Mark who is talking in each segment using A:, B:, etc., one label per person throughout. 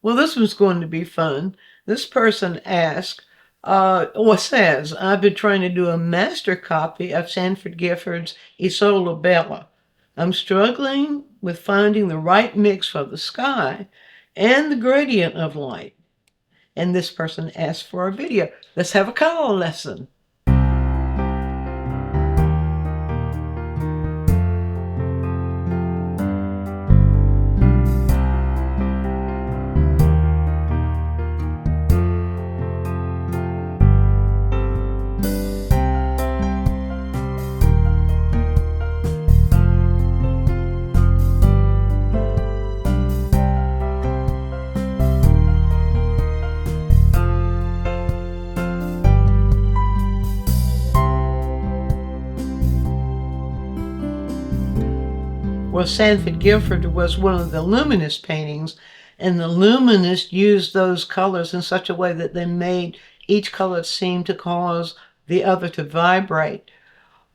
A: Well, this one's going to be fun. This person asked, or says, I've been trying to do a master copy of Sanford Gifford's Isola Bella. I'm struggling with finding the right mix for the sky and the gradient of light. And this person asked for a video. Let's have a color lesson. Well, Sanford Gifford was one of the luminous paintings, and the luminists used those colors in such a way that they made each color seem to cause the other to vibrate.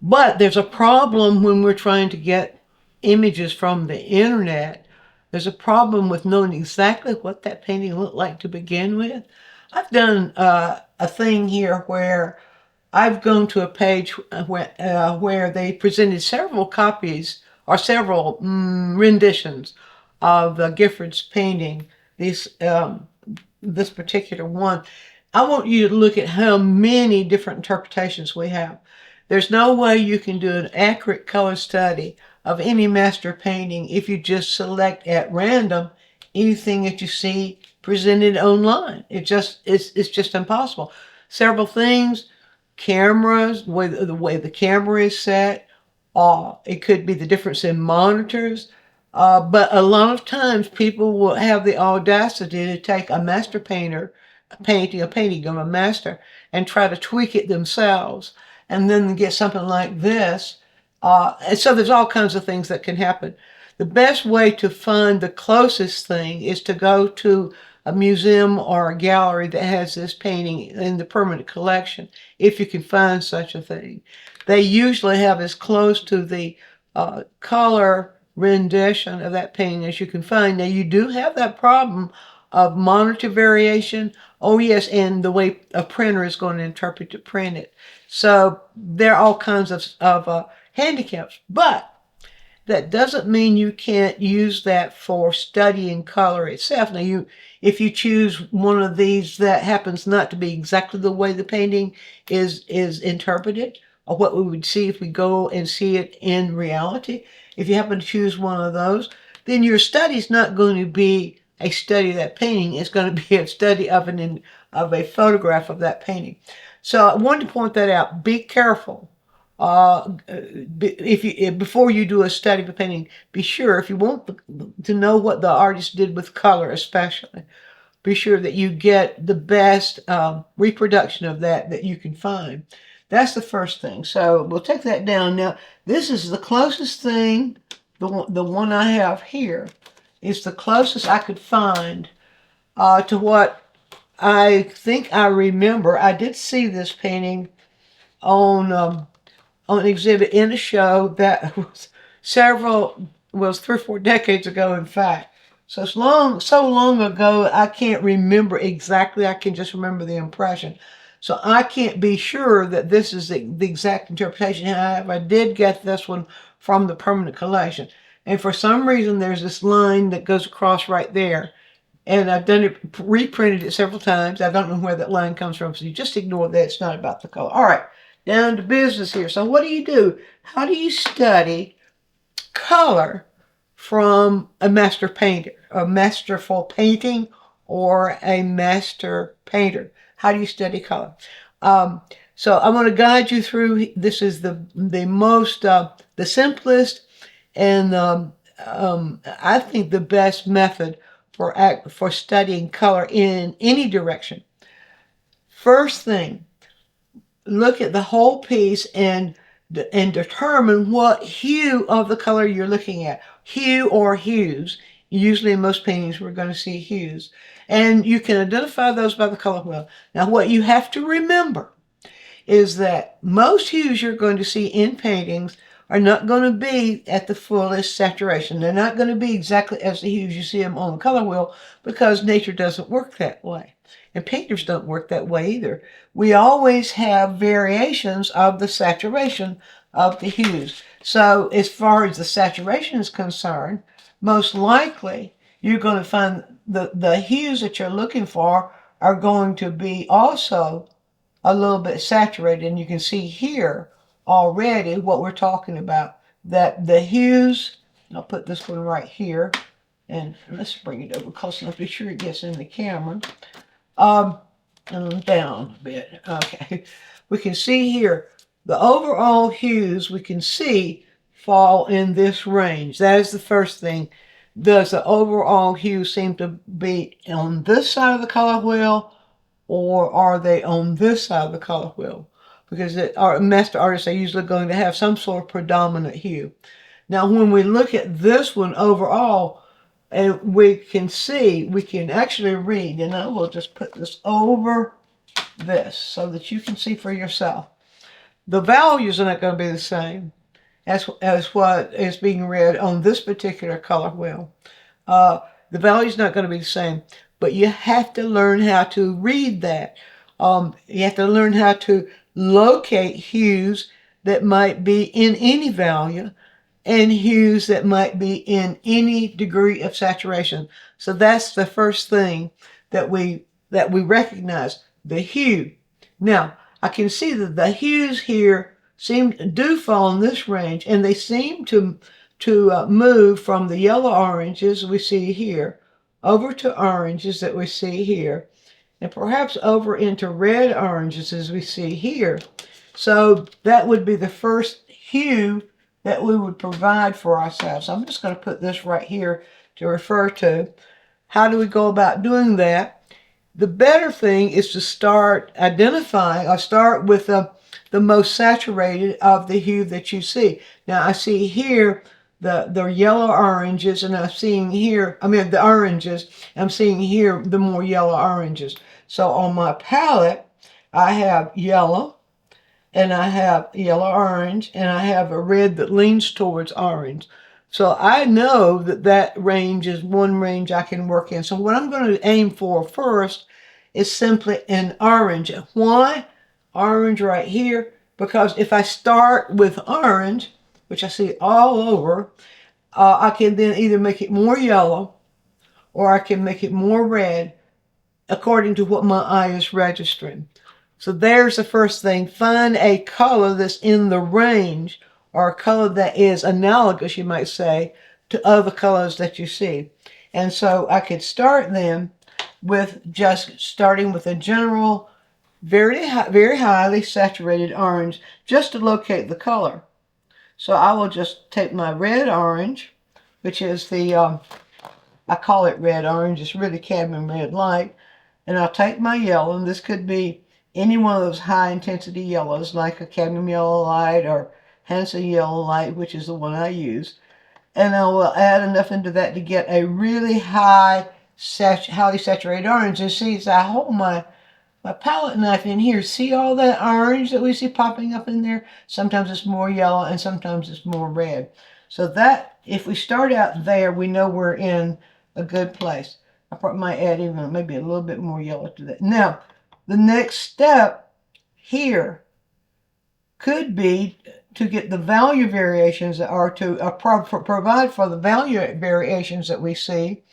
A: But there's a problem when we're trying to get images from the internet. There's a problem with knowing exactly what that painting looked like to begin with. I've done a thing here where I've gone to a page where they presented several copies or several renditions of Gifford's painting. This particular one. I want you to look at how many different interpretations we have. There's no way you can do an accurate color study of any master painting if you just select at random anything that you see presented online. It's just impossible. Several things, cameras, the way the camera is set, it could be the difference in monitors. But a lot of times people will have the audacity to take a master painter, a painting of a master, and try to tweak it themselves, and then get something like this. And so there's all kinds of things that can happen. The best way to find the closest thing is to go to a museum or a gallery that has this painting in the permanent collection, if you can find such a thing. They usually have as close to the color rendition of that painting as you can find. Now, you do have that problem of monitor variation. Oh, yes, and the way a printer is going to interpret to print it. So there are all kinds of handicaps, but that doesn't mean you can't use that for studying color itself. Now, if you choose one of these that happens not to be exactly the way the painting is interpreted, or what we would see if we go and see it in reality, if you happen to choose one of those, then your study is not going to be a study of that painting. It's going to be a study of a photograph of that painting. So I wanted to point that out. Be careful. Before you do a study of a painting, be sure, if you want to know what the artist did with color especially, be sure that you get the best reproduction of that you can find. That's the first thing. So we'll take that down. Now, this is the closest thing, the one I have here, is the closest I could find to what I think I remember. I did see this painting on an exhibit in a show that was 3 or 4 decades ago, in fact. So so long ago, I can't remember exactly. I can just remember the impression. So I can't be sure that this is the exact interpretation. However, I did get this one from the permanent collection. And for some reason, there's this line that goes across right there. And I've reprinted it several times. I don't know where that line comes from, so you just ignore that. It's not about the color. All right, down to business here. So what do? How do you study color from a master painter, a masterful painting, or a master painter? How do you study color? So I want to guide you through. This is the simplest, and I think the best method for studying color in any direction. First thing, look at the whole piece and determine what hue of the color you're looking at. Hue or hues. Usually in most paintings we're going to see hues. And you can identify those by the color wheel. Now, what you have to remember is that most hues you're going to see in paintings are not going to be at the fullest saturation. They're not going to be exactly as the hues you see them on the color wheel, because nature doesn't work that way. And painters don't work that way either. We always have variations of the saturation of the hues. So as far as the saturation is concerned, most likely you're going to find the hues that you're looking for are going to be also a little bit saturated. And you can see here already what we're talking about, that the hues, I'll put this one right here, and let's bring it over close enough to be sure it gets in the camera. And down a bit. Okay. We can see here the overall hues we can see fall in this range. That is the first thing. Does the overall hue seem to be on this side of the color wheel, or are they on this side of the color wheel? Because our master artists are usually going to have some sort of predominant hue. Now, when we look at this one overall, and we can see, we can actually read, and I will just put this over this so that you can see for yourself. The values are not going to be the same as what is being read on this particular color wheel. The value is not going to be the same, but you have to learn how to read that. You have to learn how to locate hues that might be in any value and hues that might be in any degree of saturation. So that's the first thing that we recognize, the hue. Now, I can see that the hues here do fall in this range, and they seem to move from the yellow oranges we see here over to oranges that we see here, and perhaps over into red oranges as we see here. So that would be the first hue that we would provide for ourselves. I'm just going to put this right here to refer to. How do we go about doing that? The better thing is to start identifying, or start with the most saturated of the hue that you see. Now I see here the yellow oranges, and I'm seeing here, the oranges, I'm seeing here the more yellow oranges. So on my palette, I have yellow, and I have yellow orange, and I have a red that leans towards orange. So I know that that range is one range I can work in. So what I'm going to aim for first is simply an orange. Why orange right here? Because if I start with orange, which I see all over, I can then either make it more yellow or I can make it more red according to what my eye is registering. So there's the first thing. Find a color that's in the range, or a color that is analogous, you might say, to other colors that you see. And so I could start then with just starting with a general, very highly saturated orange, just to locate the color. So I will just take my red orange, which is the, I call it red orange, it's really cadmium red light, and I'll take my yellow, and this could be any one of those high intensity yellows, like a cadmium yellow light or Hansa yellow light, which is the one I use. And I will add enough into that to get a really highly saturated orange. And see, as I hold my palette knife in here, see all that orange that we see popping up in there? Sometimes it's more yellow and sometimes it's more red. So that, if we start out there, we know we're in a good place. I probably might add even maybe a little bit more yellow to that. Now, the next step here could be to get the value variations, or to provide for the value variations that we see,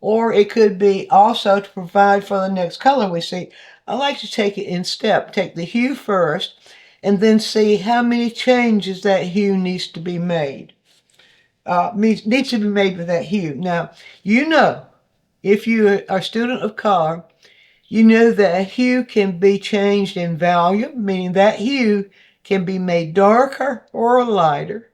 A: or it could be also to provide for the next color we see. I like to take it in step. Take the hue first, and then see how many changes that hue needs to be made. Needs to be made with that hue. Now, you know, if you are a student of color, you know that a hue can be changed in value, meaning that hue can be made darker or lighter,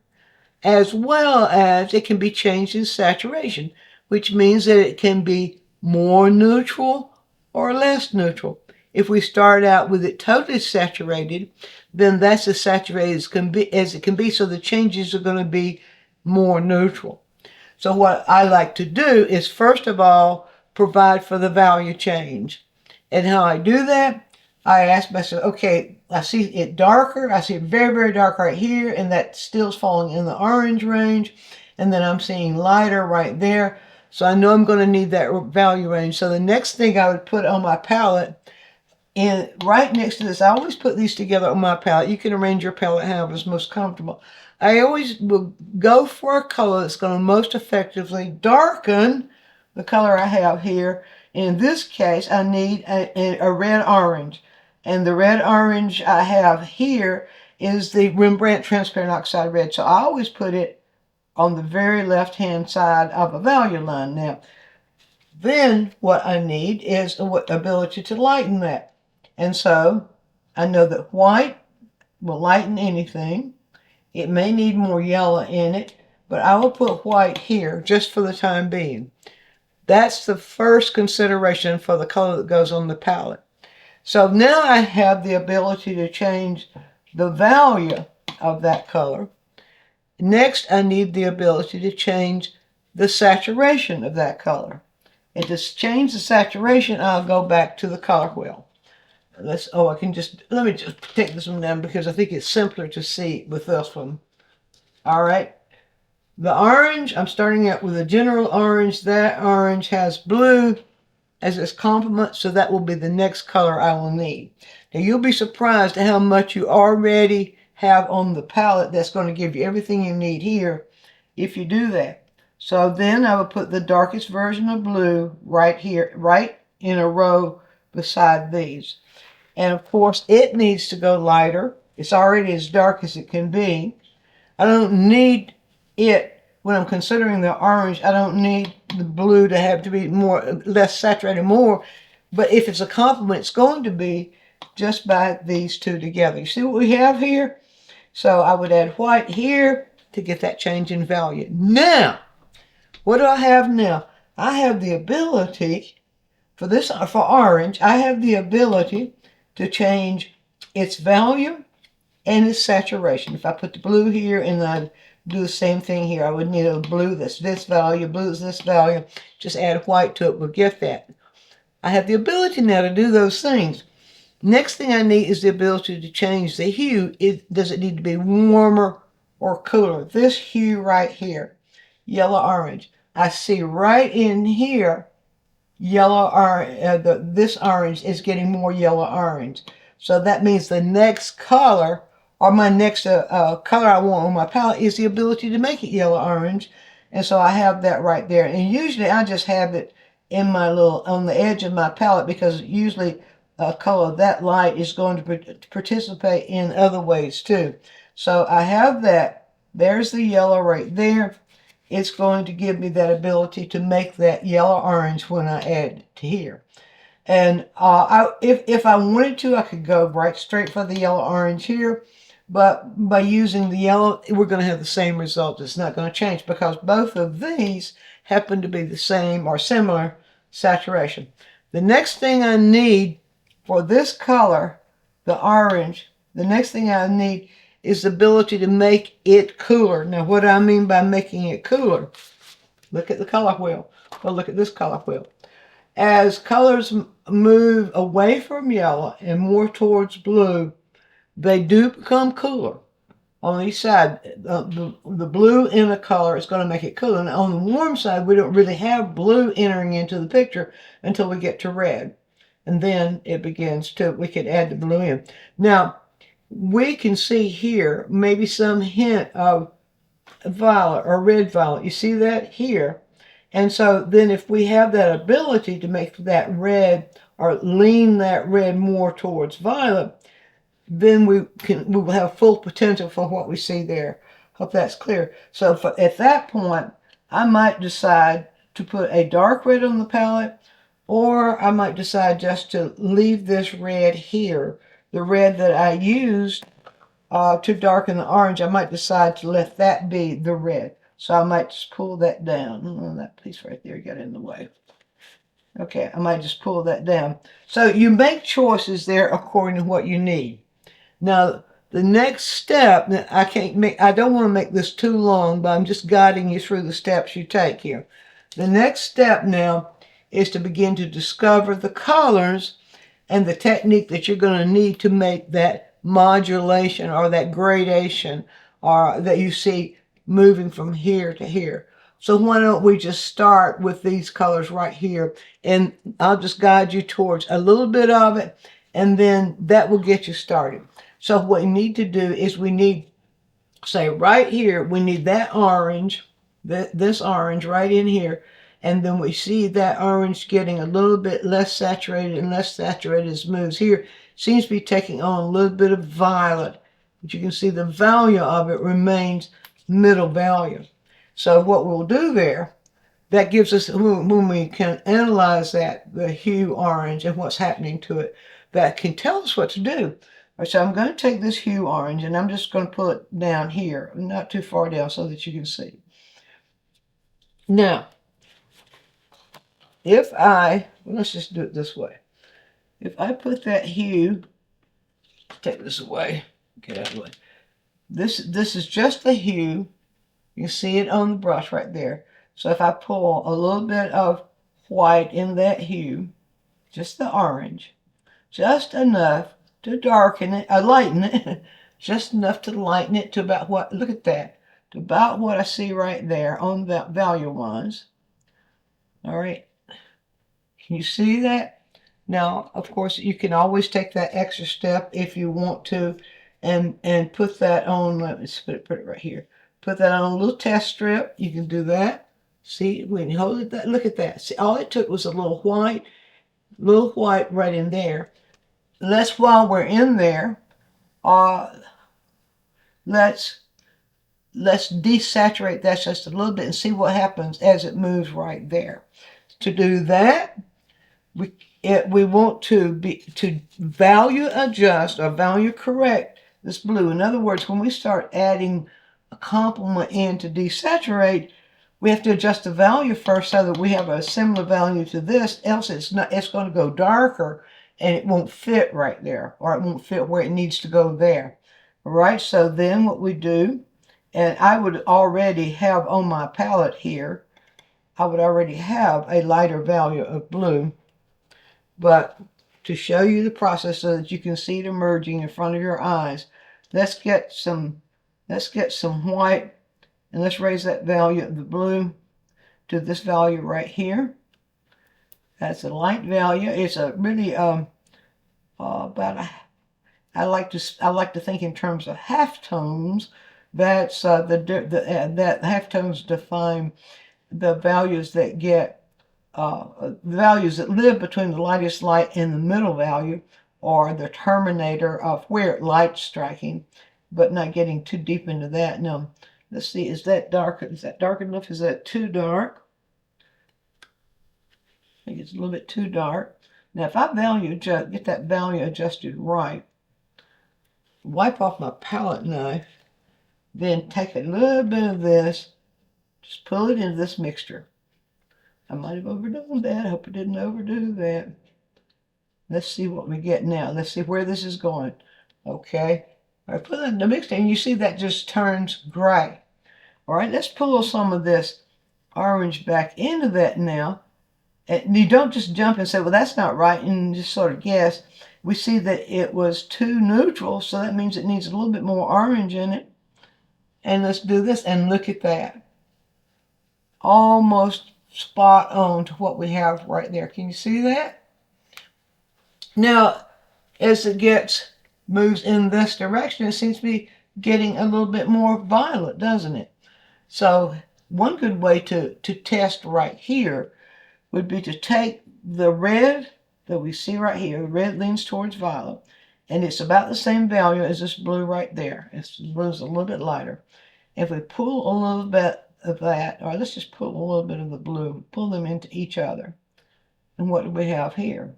A: as well as it can be changed in saturation, which means that it can be more neutral or less neutral. If we start out with it totally saturated, then that's as saturated as it can be, so the changes are going to be more neutral. So what I like to do is, first of all, provide for the value change. And how I do that, I ask myself, okay, I see it darker. I see it very, very dark right here, and that still's falling in the orange range. And then I'm seeing lighter right there. So I know I'm going to need that value range. So the next thing I would put on my palette, and right next to this, I always put these together on my palette. You can arrange your palette however is most comfortable. I always will go for a color that's going to most effectively darken the color I have here. In this case, I need a red-orange. And the red-orange I have here is the Rembrandt Transparent Oxide Red. So I always put it on the very left-hand side of a value line. Now, then what I need is the ability to lighten that. And so I know that white will lighten anything. It may need more yellow in it, but I will put white here just for the time being. That's the first consideration for the color that goes on the palette. So now I have the ability to change the value of that color. Next, I need the ability to change the saturation of that color. And to change the saturation, I'll go back to the color wheel. Let me just take this one down because I think it's simpler to see with this one. All right. The orange, I'm starting out with a general orange. That orange has blue as its complement, so that will be the next color I will need. Now, you'll be surprised at how much you already have on the palette that's going to give you everything you need here if you do that. So then I will put the darkest version of blue right here, right in a row beside these. And of course, it needs to go lighter. It's already as dark as it can be. I don't need it, when I'm considering the orange, I don't need the blue to have to be less saturated more. But if it's a complement, it's going to be just by these two together. You see what we have here? So I would add white here to get that change in value. Now, what do I have now? I have the ability, for orange, I have the ability to change its value and its saturation. If I put the blue here and I do the same thing here, I would need a blue that's this value, blue is this value. Just add white to it, we'll get that. I have the ability now to do those things. Next thing I need is the ability to change the hue. Does it need to be warmer or cooler? This hue right here, yellow-orange. I see right in here, this orange is getting more yellow-orange. So that means the next color, or my next color I want on my palette, is the ability to make it yellow-orange. And so I have that right there. And usually I just have it in my on the edge of my palette, because usually a color that light is going to participate in other ways too. So I have that. There's the yellow right there. It's going to give me that ability to make that yellow-orange when I add it to here. And if I wanted to, I could go right straight for the yellow-orange here. But by using the yellow, we're going to have the same result. It's not going to change because both of these happen to be the same or similar saturation. The next thing I need for this color, the orange, the next thing I need is the ability to make it cooler. Now, what do I mean by making it cooler? Look at the color wheel. Well, look at this color wheel. As colors move away from yellow and more towards blue, they do become cooler. On each side, the blue in a color is going to make it cooler. And on the warm side, we don't really have blue entering into the picture until we get to red. And then it begins to, we can add the blue in. Now, we can see here maybe some hint of violet or red violet. You see that here? And so then if we have that ability to make that red or lean that red more towards violet, then we will have full potential for what we see there. Hope that's clear. So at that point, I might decide to put a dark red on the palette, or I might decide just to leave this red here, the red that I used to darken the orange. I might decide to let that be the red. So I might just pull that down. Oh, that piece right there got in the way. Okay, I might just pull that down. So you make choices there according to what you need. Now, the next step, I don't want to make this too long, but I'm just guiding you through the steps you take here. The next step now is to begin to discover the colors and the technique that you're going to need to make that modulation or that gradation or that you see moving from here to here. So why don't we just start with these colors right here, and I'll just guide you towards a little bit of it, and then that will get you started. So what we need to do is we need, say right here, we need that orange, this orange right in here, and then we see that orange getting a little bit less saturated and less saturated as it moves here. Seems to be taking on a little bit of violet, but you can see the value of it remains middle value. So what we'll do there, that gives us, when we can analyze that, the hue orange and what's happening to it, that can tell us what to do. So I'm going to take this hue orange and I'm just going to pull it down here, not too far down so that you can see. Now, if let's just do it this way. If I put that hue, take this away, get out of the way. This is just the hue. You can see it on the brush right there. So if I pull a little bit of white in that hue, just the orange, just enough to darken it, lighten it, just enough to lighten it to about what, look at that, to about what I see right there on the value ones. All right, can you see that? Now, of course, you can always take that extra step if you want to, and put that on, let me put it right here. Put that on a little test strip. You can do that. See, when you hold it, that, look at that. See, all it took was a little white right in there. Let's, while we're in there, let's desaturate that just a little bit and see what happens as it moves right there. To do that, we want to value adjust or value correct this blue. In other words, when we start adding a complement in to desaturate, we have to adjust the value first so that we have a similar value to this, else it's going to go darker and it won't fit right there, or it won't fit where it needs to go there. All right, so then what we do, and I would already have on my palette here, I would already have a lighter value of blue, but to show you the process so that you can see it emerging in front of your eyes, let's get some white, and let's raise that value of the blue to this value right here. That's a light value. It's a really I like to think in terms of halftones. That's that halftones define the values that get values that live between the lightest light and the middle value, or the terminator of where light's striking, but not getting too deep into that. Now, let's see, is that dark? Is that dark enough? Is that too dark? I think it's a little bit too dark. Now, if I get that value adjusted right, wipe off my palette knife, then take a little bit of this, just pull it into this mixture. I might have overdone that. I hope I didn't overdo that. Let's see what we get now. Let's see where this is going. Okay. All right, put it in the mixture, and you see that just turns gray. All right, let's pull some of this orange back into that now. And you don't just jump and say, well, that's not right, and just sort of guess. We see that it was too neutral, so that means it needs a little bit more orange in it. And let's do this, and look at that. Almost spot on to what we have right there. Can you see that? Now, as it moves in this direction, it seems to be getting a little bit more violet, doesn't it? So one good way to test right here would be to take the red that we see right here. Red leans towards violet, and it's about the same value as this blue right there. This blue's a little bit lighter. If we pull a little bit of that, or let's just pull a little bit of the blue, pull them into each other, and what do we have here?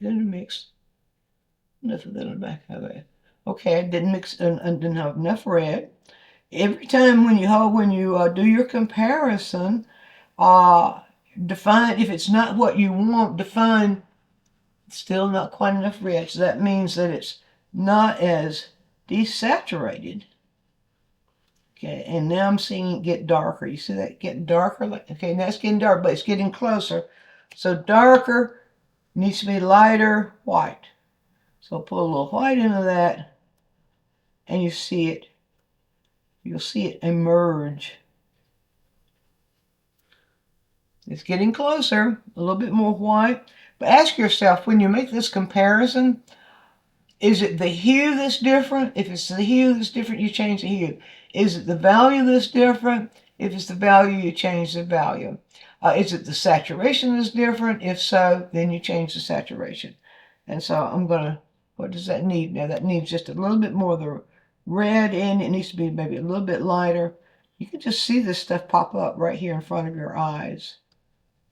A: Didn't mix enough of that in the back of it. Okay, I didn't mix and didn't have enough red. Every time when you do your comparison, define, if it's not what you want, define still not quite enough red. So that means that it's not as desaturated. Okay, and now I'm seeing it get darker. You see that get darker? Okay, now it's getting dark, but it's getting closer. So darker needs to be lighter white. So put a little white into that, and you see it. You'll see it emerge. It's getting closer, a little bit more white. But ask yourself, when you make this comparison, is it the hue that's different? If it's the hue that's different, you change the hue. Is it the value that's different? If it's the value, you change the value. Is it the saturation that's different? If so, then you change the saturation. And so I'm going to, what does that need now? That needs just a little bit more of the red in. It needs to be maybe a little bit lighter. You can just see this stuff pop up right here in front of your eyes.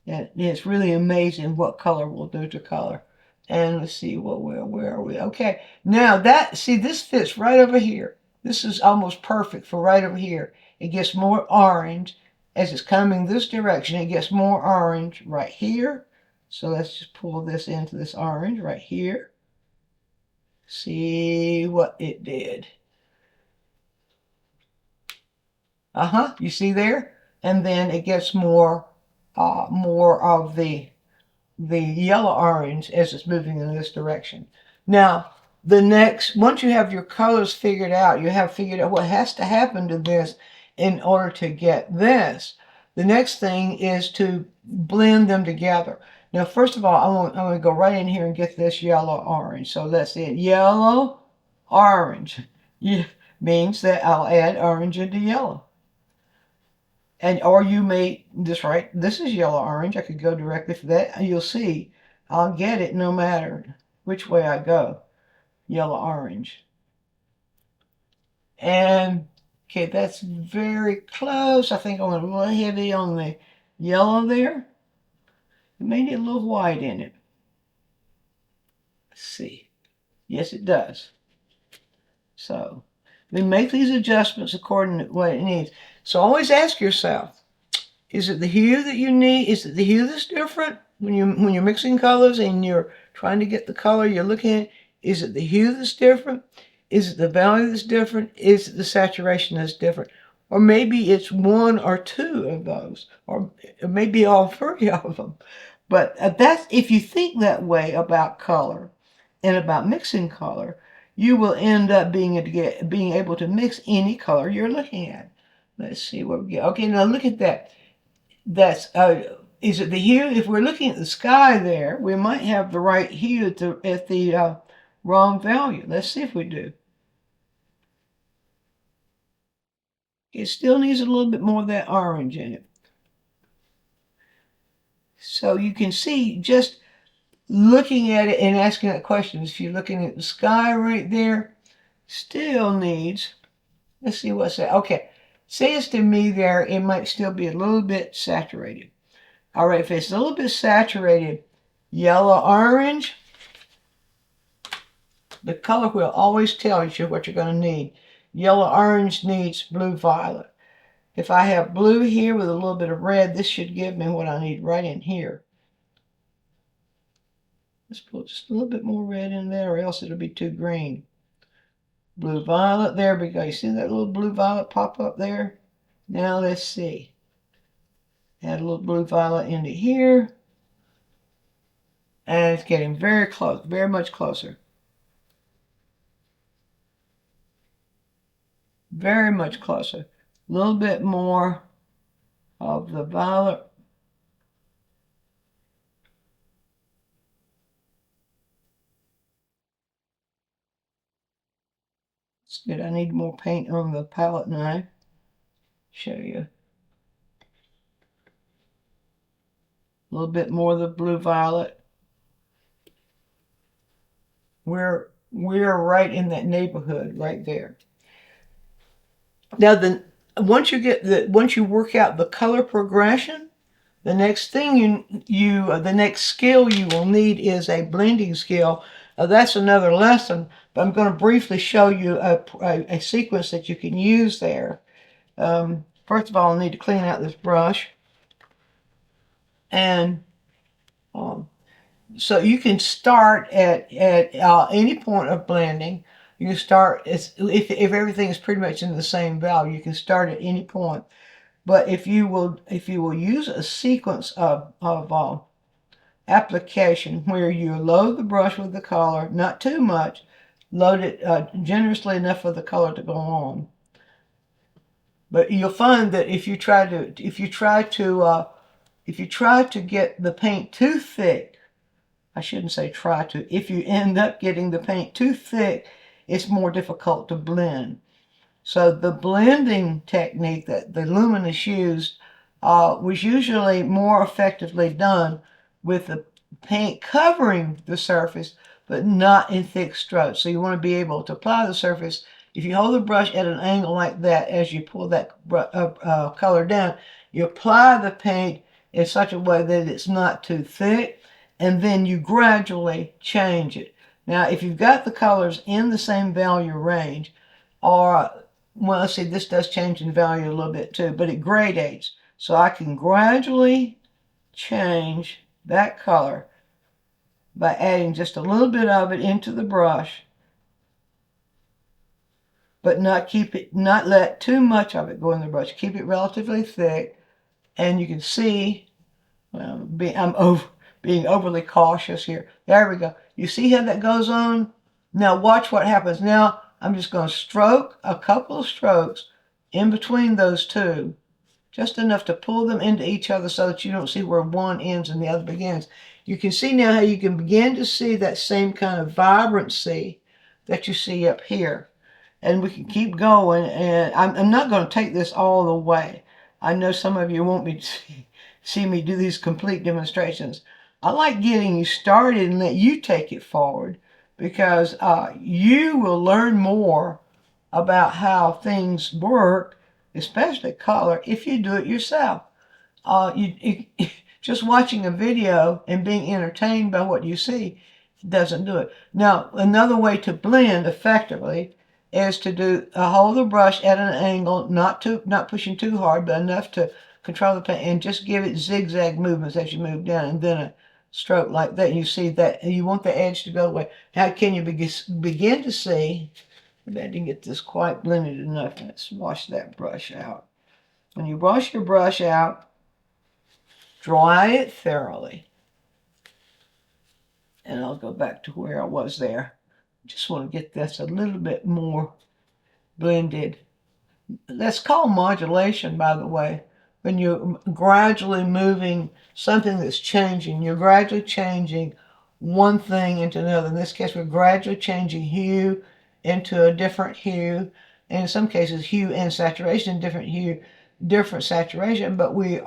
A: And it's really amazing what color will do to color. And let's see, where are we? Okay, now that, see, this fits right over here. This is almost perfect for right over here. It gets more orange as it's coming this direction. It gets more orange right here. So let's just pull this into this orange right here. See what it did. You see there? And then it gets more of the yellow orange as it's moving in this direction. Now, once you have your colors figured out, you have figured out what has to happen to this in order to get this. The next thing is to blend them together. Now, first of all, I'm going to go right in here and get this yellow orange. So that's it. Yellow, orange. Yeah, means that I'll add orange into yellow. And or you may this right. This is yellow orange. I could go directly for that. You'll see I'll get it no matter which way I go. Yellow orange. And okay, that's very close. I think I went a little heavy on the yellow there. It may need a little white in it. Let's see. Yes, it does. So we make these adjustments according to what it needs. So always ask yourself, is it the hue that you need? Is it the hue that's different when you're mixing colors and you're trying to get the color you're looking at? Is it the hue that's different? Is it the value that's different? Is it the saturation that's different? Or maybe it's one or two of those, or maybe all three of them. But that's, if you think that way about color and about mixing color, you will end up being able to mix any color you're looking at. Let's see what we get. Okay, now look at that. That's is it the hue? If we're looking at the sky there, we might have the right hue at the wrong value. Let's see if we do. It still needs a little bit more of that orange in it. So you can see, just looking at it and asking that question, if you're looking at the sky right there, still needs, let's see what's that. Okay, says to me there, it might still be a little bit saturated. All right, if it's a little bit saturated, yellow orange, the color wheel always tells you what you're going to need. Yellow orange needs blue violet. If I have blue here with a little bit of red, this should give me what I need right in here. Let's put just a little bit more red in there, or else it'll be too green. Blue violet, there we go. You see that little blue violet pop up there? Now let's see. Add a little blue violet into here. And it's getting very close, very much closer. Very much closer. A little bit more of the violet. It's good. I need more paint on the palette knife. Show you. A little bit more of the blue violet. We're right in that neighborhood right there. Now once you work out the color progression, the next thing the next skill you will need is a blending skill. That's another lesson, but I'm going to briefly show you a sequence that you can use there. First of all, I'll need to clean out this brush. And so you can start at any point of blending. You can start, if everything is pretty much in the same value, you can start at any point. But if you will use a sequence of application where you load the brush with the color, not too much, load it generously enough for the color to go on. But you'll find that if you try to get the paint too thick, I shouldn't say try to, if you end up getting the paint too thick, it's more difficult to blend. So the blending technique that the luminous used was usually more effectively done with the paint covering the surface, but not in thick strokes. So you want to be able to apply the surface. If you hold the brush at an angle like that, as you pull that color down, you apply the paint in such a way that it's not too thick, and then you gradually change it. Now, if you've got the colors in the same value range, or, well, let's see, this does change in value a little bit too, but it gradates. So I can gradually change that color by adding just a little bit of it into the brush, but not let too much of it go in the brush. Keep it relatively thick, and you can see, well, I'm being overly cautious here. There we go. You see how that goes on? Now watch what happens. Now I'm just going to stroke a couple of strokes in between those two, just enough to pull them into each other so that you don't see where one ends and the other begins. You can see now how you can begin to see that same kind of vibrancy that you see up here. And we can keep going, and I'm not going to take this all the way. I know some of you want me to see me do these complete demonstrations. I like getting you started and let you take it forward, because you will learn more about how things work, especially color, if you do it yourself. Just watching a video and being entertained by what you see doesn't do it. Now, another way to blend effectively is to hold the brush at an angle, not pushing too hard, but enough to control the paint, and just give it zigzag movements as you move down, and then a stroke like that. You see that you want the edge to go away. How can you begin to see? Maybe I didn't get this quite blended enough. Let's wash that brush out. When you wash your brush out, dry it thoroughly. And I'll go back to where I was there. Just want to get this a little bit more blended. That's called modulation, by the way. When you're gradually moving something that's changing, you're gradually changing one thing into another. In this case, we're gradually changing hue into a different hue. And in some cases, hue and saturation, different hue, different saturation. But we're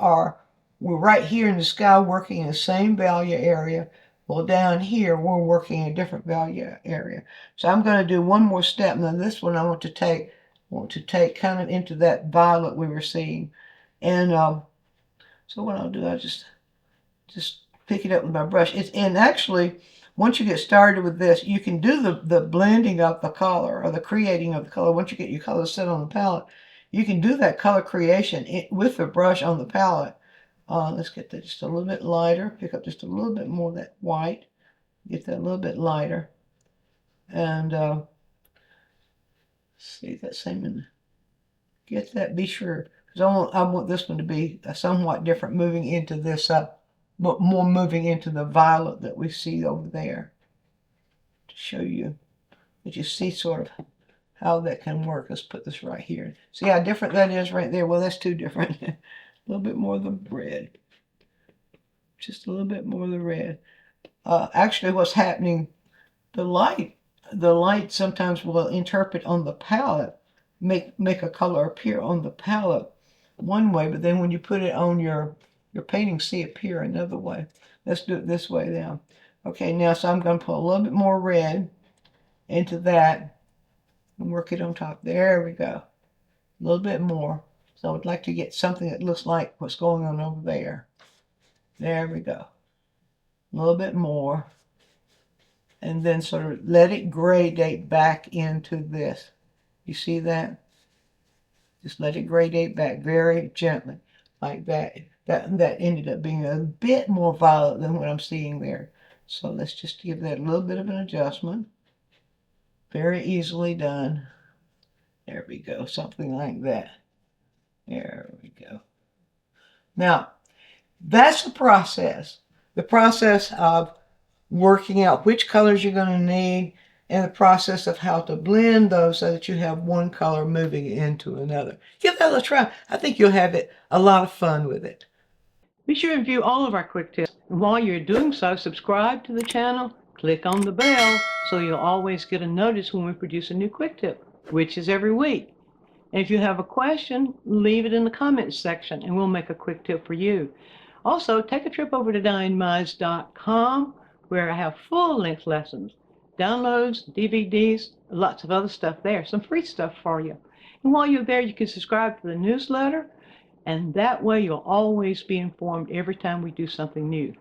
A: right here in the sky working in the same value area. Well, down here, we're working in a different value area. So I'm going to do one more step. Now, this one I want to take kind of into that violet we were seeing. And so what I'll do, I'll just pick it up with my brush. And actually, once you get started with this, you can do the blending of the color, or the creating of the color. Once you get your color set on the palette, you can do that color creation with the brush on the palette. Let's get that just a little bit lighter. Pick up just a little bit more of that white. Get that a little bit lighter. And see that same in. Get that. Be sure, because I want this one to be somewhat different, moving into this more moving into the violet that we see over there. To show you that you see sort of how that can work. Let's put this right here. See how different that is right there? Well, that's too different. A little bit more of the red. Just a little bit more of the red. Actually, what's happening, the light sometimes will interpret on the palette, make a color appear on the palette one way, but then when you put it on your painting, see it appear another way. Let's do it this way now. Okay, now, so I'm going to put a little bit more red into that and work it on top. There we go. A little bit more. So I would like to get something that looks like what's going on over there. There we go. A little bit more. And then sort of let it gradate back into this. You see that? Just let it gradate back very gently, like that. That ended up being a bit more violet than what I'm seeing there. So let's just give that a little bit of an adjustment. Very easily done. There we go, something like that. There we go. Now, that's the process. the process of working out which colors you're going to need, and the process of how to blend those so that you have one color moving into another. Give that a try. I think you'll have a lot of fun with it. Be sure and view all of our quick tips. And while you're doing so, subscribe to the channel, click on the bell so you'll always get a notice when we produce a new quick tip, which is every week. And if you have a question, leave it in the comments section and we'll make a quick tip for you. Also, take a trip over to dinemize.com where I have full-length lessons, downloads, DVDs, lots of other stuff there, some free stuff for you. And while you're there, you can subscribe to the newsletter, and that way you'll always be informed every time we do something new.